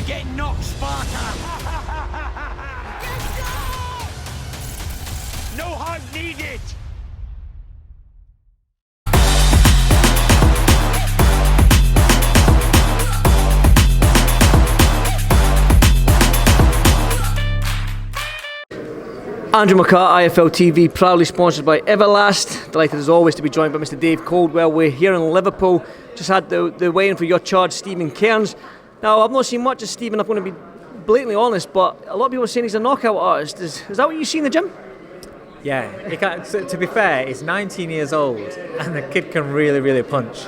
Get knocked, Sparta! No hug needed! Andrew McCART, IFL TV, proudly sponsored by Everlast. Delighted as always to be joined by Mr. Dave Coldwell. We're here in Liverpool. Just had the weigh-in for your charge, Stephen Cairns. Now, I've not seen much of Stephen, I'm going to be blatantly honest, but a lot of people are saying he's a knockout artist. Is that what you see in the gym? Yeah, to be fair, he's 19 years old and the kid can really, really punch.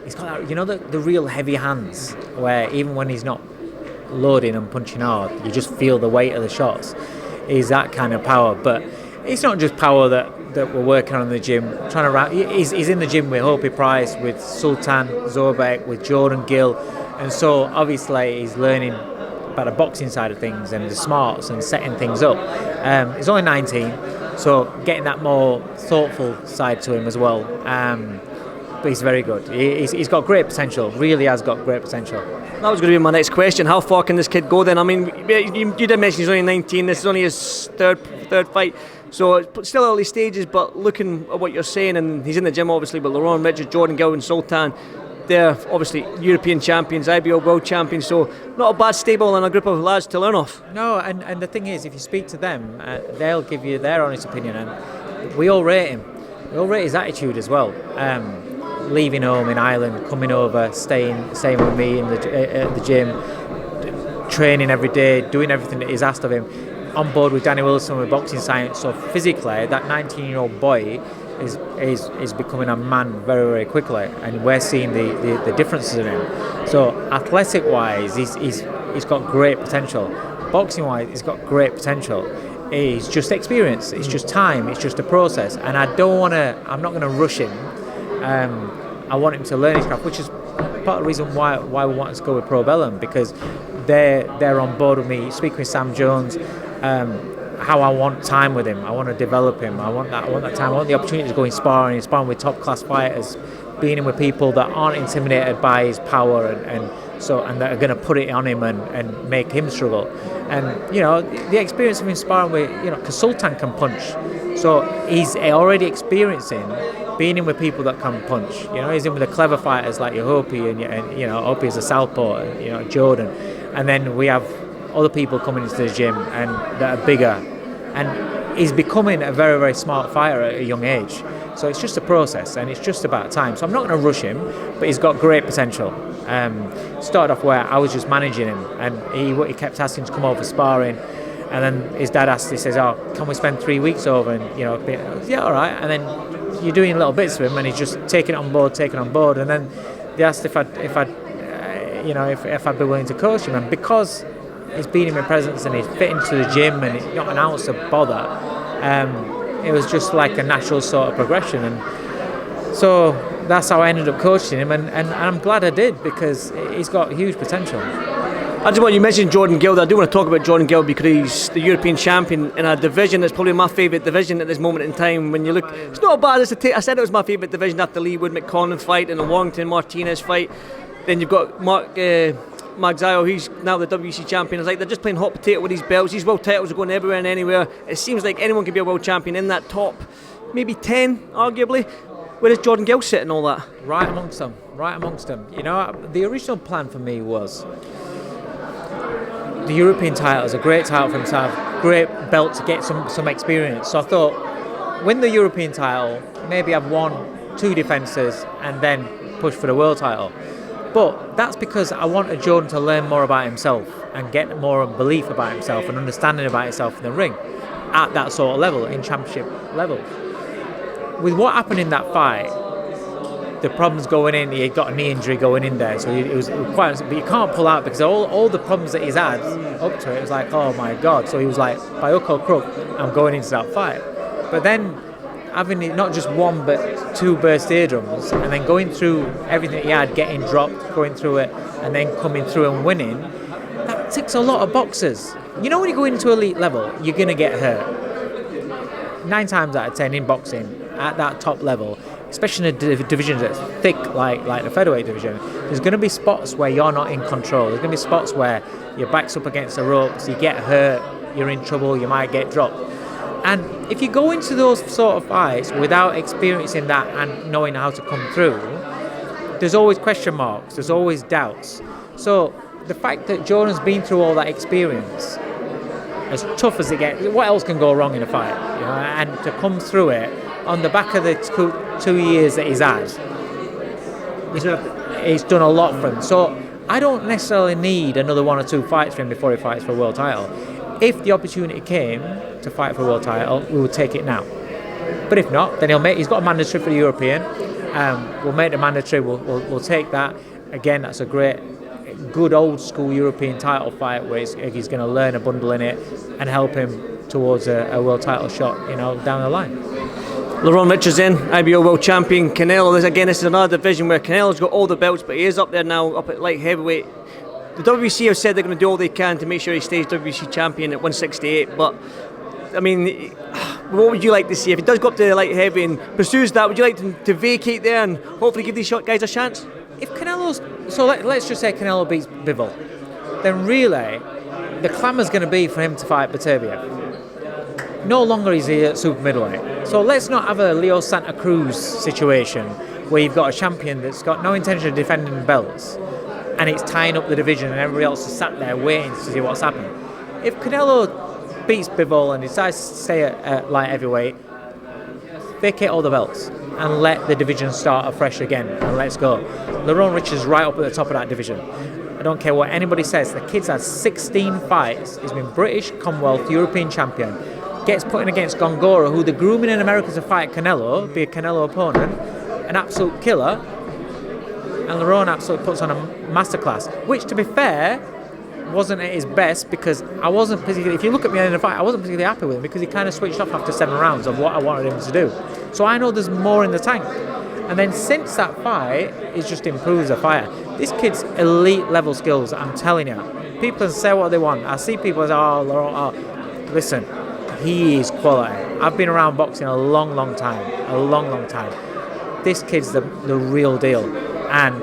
He's got that, the real heavy hands where even when he's not loading and punching hard, you just feel the weight of the shots. He's that kind of power, but it's not just power that we're working on in the gym. He's in the gym with Hopi Price, with Sultan Zobek, with Jordan Gill, and so obviously he's learning about the boxing side of things and the smarts and setting things up. He's only 19, so getting that more thoughtful side to him as well. But he's very good. He's got great potential. Really has got great potential. That was going to be my next question. How far can this kid go then? I mean, you did mention he's only 19. This is only his third fight. So it's still early stages, but looking at what you're saying, and he's in the gym obviously with Laurent Richard, Jordan Gill and Sultan. They're obviously European champions, IBO world champions, so not a bad stable and a group of lads to learn off. No, and the thing is, if you speak to them, they'll give you their honest opinion, and we all rate him. We all rate his attitude as well. Leaving home in Ireland, coming over, staying with me at the gym, training every day, doing everything that is asked of him. On board with Danny Wilson with boxing science, so physically, that 19-year-old boy is becoming a man very, very quickly, and we're seeing the differences in him. So athletic-wise, he's got great potential. Boxing-wise, he's got great potential. He's just experience. It's just time. It's just a process, and I'm not going to rush him. I want him to learn his craft, which is part of the reason why we want to go with Pro Bellum, because they're on board with me. Speaking with Sam Jones, how I want time with him. I want to develop him. I want that time. I want the opportunity to go in sparring with top class fighters, being in with people that aren't intimidated by his power and that are going to put it on him and make him struggle. And the experience of him sparring with, because Sultan can punch, so he's already experiencing being in with people that can punch. He's in with the clever fighters like your Hopi and Hopi is a southpaw, Jordan, and then we have other people coming into the gym and that are bigger, and he's becoming a very, very smart fighter at a young age. So it's just a process and it's just about time. So I'm not going to rush him, but he's got great potential. Started off where I was just managing him, and he kept asking to come over sparring, and then his dad asked, he says, "Oh, can we spend 3 weeks over?" And yeah, all right. And then you're doing little bits with him, and he's just taking it on board. And then they asked if I'd be willing to coach him, and because he's been in my presence and he's fit into the gym and he's not an ounce of bother, it was just like a natural sort of progression, and so that's how I ended up coaching him, and I'm glad I did, because he's got huge potential. I just want you mentioned Jordan Gill. I do want to talk about Jordan Gill because he's the European champion in a division that's probably my favourite division at this moment in time. When you look, it's not bad. I said it was my favourite division after Lee Wood McConnell fight and the Warrington Martinez fight. Then you've got Mark Zio, he's now the WC champion. It's like they're just playing hot potato with these belts. These world titles are going everywhere and anywhere. It seems like anyone can be a world champion in that top, maybe 10, arguably. Where does Jordan Gill sit and all that? Right amongst them. The original plan for me was the European title is a great title for him to have, great belt to get some experience. So I thought, win the European title, maybe have 1-2 defences, and then push for the world title. But that's because I wanted Jordan to learn more about himself and get more belief about himself and understanding about himself in the ring at that sort of level, in championship level. With what happened in that fight, the problems going in, he got a knee injury going in there, so it was quite, but you can't pull out because all the problems that he's had up to it was like, oh my God. So he was like, by hook or crook, I'm going into that fight. But then having not just 1 but 2 burst eardrums, and then going through everything he had, getting dropped, going through it, and then coming through and winning, that ticks a lot of boxes. When you go into elite level, you're going to get hurt. 9 times out of 10 in boxing, at that top level, especially in a division that's thick like the featherweight division, there's going to be spots where you're not in control. There's going to be spots where your back's up against the ropes, you get hurt, you're in trouble, you might get dropped. And if you go into those sort of fights without experiencing that and knowing how to come through, there's always question marks, there's always doubts. So the fact that Jordan's been through all that experience, as tough as it gets, what else can go wrong in a fight? You know, and to come through it on the back of the 2 years that he's had, he's done a lot for him. So I don't necessarily need another 1 or 2 fights for him before he fights for a world title. If the opportunity came to fight for a world title, we would take it now. But if not, then he's got a mandatory for the European. We'll make the mandatory. We'll take that. Again, that's a good old school European title fight where he's going to learn a bundle in it and help him towards a world title shot, down the line. Lerone Richards in, IBO world champion. Canelo, this is another division where Canelo's got all the belts, but he is up there now, up at light heavyweight. The WBC have said they're going to do all they can to make sure he stays WBC champion at 168, but I mean, what would you like to see? If he does go up to the light heavy and pursues that, would you like to vacate there and hopefully give these guys a chance? If Canelo's... So let's just say Canelo beats Bivol, then really the clamour's going to be for him to fight Beterbiev. No longer is he at super middleweight. So let's not have a Leo Santa Cruz situation where you've got a champion that's got no intention of defending the belts and it's tying up the division and everybody else is sat there waiting to see what's happening. If Canelo beats Bivol and decides to stay at light heavyweight, vacate all the belts and let the division start afresh again and let's go. Lerone Richards right up at the top of that division. I don't care what anybody says. The kid's had 16 fights. He's been British, Commonwealth, European champion. Gets put in against Gongora, who they're grooming in America to fight Canelo, be a Canelo opponent, an absolute killer. And Lerone absolutely puts on a masterclass, which, to be fair, wasn't at his best because I wasn't particularly, if you look at me in the fight, I wasn't particularly happy with him because he kind of switched off after 7 rounds of what I wanted him to do. So I know there's more in the tank. And then since that fight, he's just improved as a fighter. This kid's elite level skills, I'm telling you. People can say what they want. I see people say, listen, he is quality. I've been around boxing a long time. This kid's the real deal. And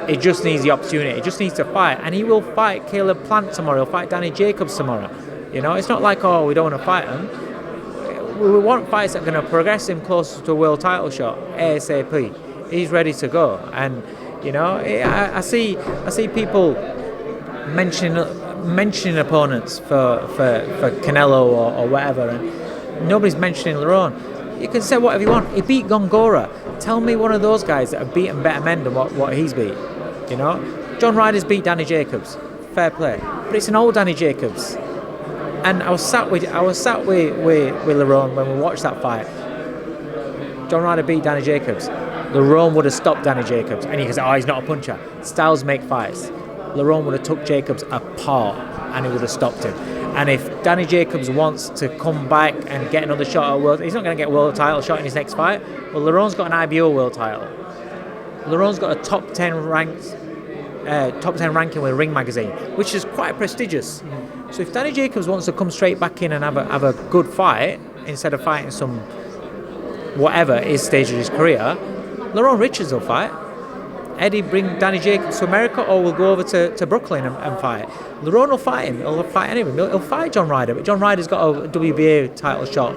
it just needs the opportunity. It just needs to fight. And he will fight Caleb Plant tomorrow. He'll fight Danny Jacobs tomorrow. It's not like, we don't want to fight him. We want fights that are going to progress him closer to a world title shot ASAP. He's ready to go. And, I see people mentioning opponents for Canelo or whatever. And nobody's mentioning Lerone. You can say whatever you want. He beat Gongora. Tell me one of those guys that have beaten better men than what he's beat. John Ryder's beat Danny Jacobs. Fair play. But it's an old Danny Jacobs. And I was sat with Lerone when we watched that fight. John Ryder beat Danny Jacobs. Lerone would have stopped Danny Jacobs. And you can say, he's not a puncher. Styles make fights. Lerone would have took Jacobs apart and he would have stopped him. And if Danny Jacobs wants to come back and get another shot at world, he's not going to get a world title shot in his next fight. Well, Lerone's got an IBO world title. Lerone's got a top 10 ranking with Ring Magazine, which is quite prestigious. So if Danny Jacobs wants to come straight back in and have a good fight instead of fighting some whatever his stage of his career, Lerone Richards will fight. Eddie bring Danny Jacobs to America, or we'll go over to Brooklyn and fight. Lerone will fight him. He'll fight anyone. He'll fight John Ryder, but John Ryder's got a WBA title shot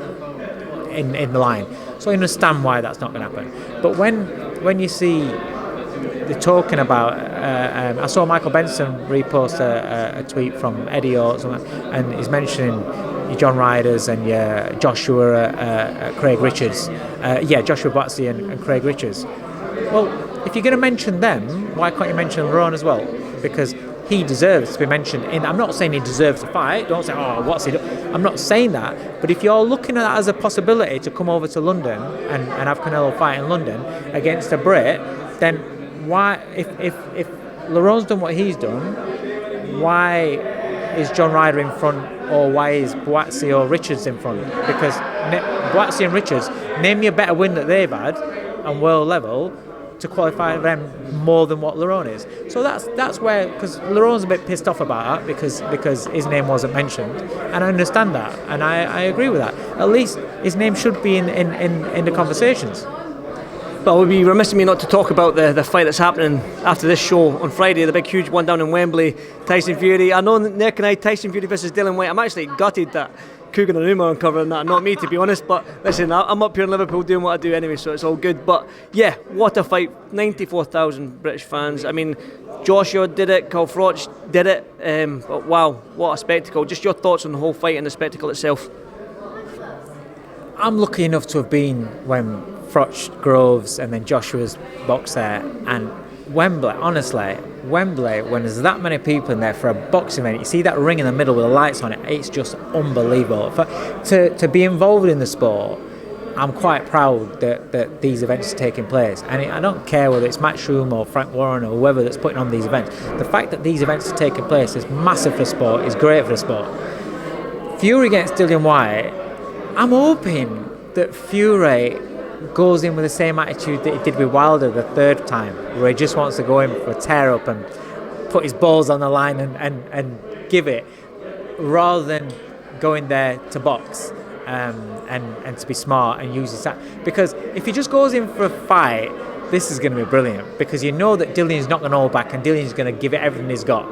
in the line. So I understand why that's not going to happen. But when you see they're talking about, I saw Michael Benson repost a tweet from Eddie or something, and he's mentioning your John Ryders and your Joshua Craig Richards. Joshua Buatsy and Craig Richards. Well, if you're going to mention them, why can't you mention Lerone as well? Because he deserves to be mentioned. I'm not saying he deserves to fight. Don't say, what's he doing? I'm not saying that. But if you're looking at that as a possibility to come over to London and have Canelo fight in London against a Brit, then why, if Lerone's done what he's done, why is John Ryder in front, or why is Buatsy or Richards in front? Because Buatsy and Richards, name me a better win that they've had on world level to qualify them more than what Lerone is. So that's where, because Lerone's a bit pissed off about that because his name wasn't mentioned, and I understand that, and I agree with that. At least his name should be in the conversations. Well, it would be remiss of me not to talk about the fight that's happening after this show on Friday, the big huge one down in Wembley, Tyson Fury. I know Nick and I, Tyson Fury versus Dylan Whyte. I'm actually gutted that Coogan and Uma are covering that, not me to be honest, but listen, I'm up here in Liverpool doing what I do anyway, so it's all good. But yeah, what a fight, 94,000 British fans. I mean, Joshua did it, Carl Froch did it, but wow, what a spectacle. Just your thoughts on the whole fight and the spectacle itself. I'm lucky enough to have been when Froch, Groves and then Joshua's boxed there, and Wembley, honestly, Wembley, when there's that many people in there for a boxing event, you see that ring in the middle with the lights on it, it's just unbelievable. To be involved in the sport, I'm quite proud that these events are taking place, and I don't care whether it's Matchroom or Frank Warren or whoever that's putting on these events. The fact that these events are taking place is massive for the sport, is great for the sport. Fury against Dillian Whyte, I'm hoping that Fury goes in with the same attitude that he did with Wilder the third time, where he just wants to go in for a tear up and put his balls on the line and give it, rather than going there to box and to be smart and use his that. Because if he just goes in for a fight, this is going to be brilliant, because you know that Dillian's not going to hold back and Dillian's going to give it everything he's got.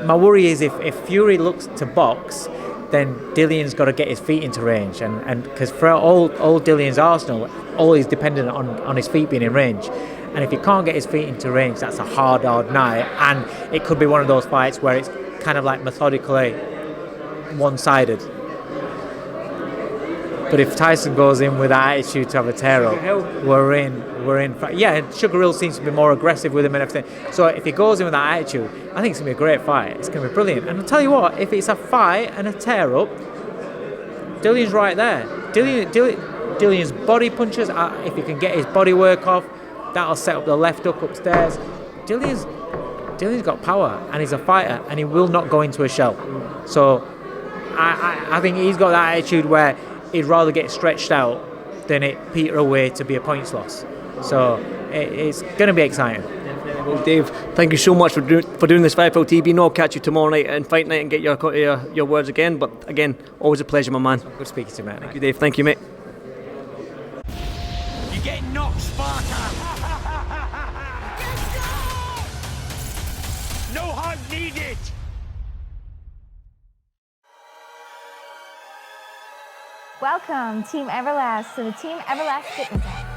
My worry is if Fury looks to box, then Dillian's got to get his feet into range, and because for all Dillian's arsenal, all is dependent on his feet being in range, and if he can't get his feet into range, that's a hard night, and it could be one of those fights where it's kind of like methodically one-sided. But if Tyson goes in with that attitude to have a tear-up, we're in. Yeah, Sugar Hill seems to be more aggressive with him and everything. So if he goes in with that attitude, I think it's going to be a great fight. It's going to be brilliant. And I'll tell you what, if it's a fight and a tear-up, Dillian's right there. Dillian's body punches, if he can get his body work off, that'll set up the left hook upstairs. Dillian's got power, and he's a fighter, and he will not go into a shell. So I think he's got that attitude where he'd rather get stretched out than it peter away to be a points loss. So it's going to be exciting. Well, Dave, thank you so much for doing this Firefly TV. No, I'll catch you tomorrow night and fight night and get your words again. But again, always a pleasure, my man. Good speaking to you, mate. Thank you, Dave. Thank you, mate. You get knocked, Sparta! No hug needed! Welcome, Team Everlast, to the Team Everlast Fitness app.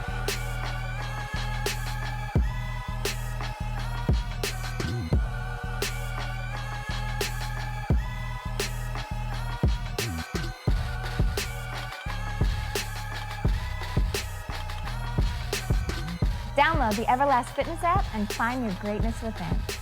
Download the Everlast Fitness app and find your greatness within.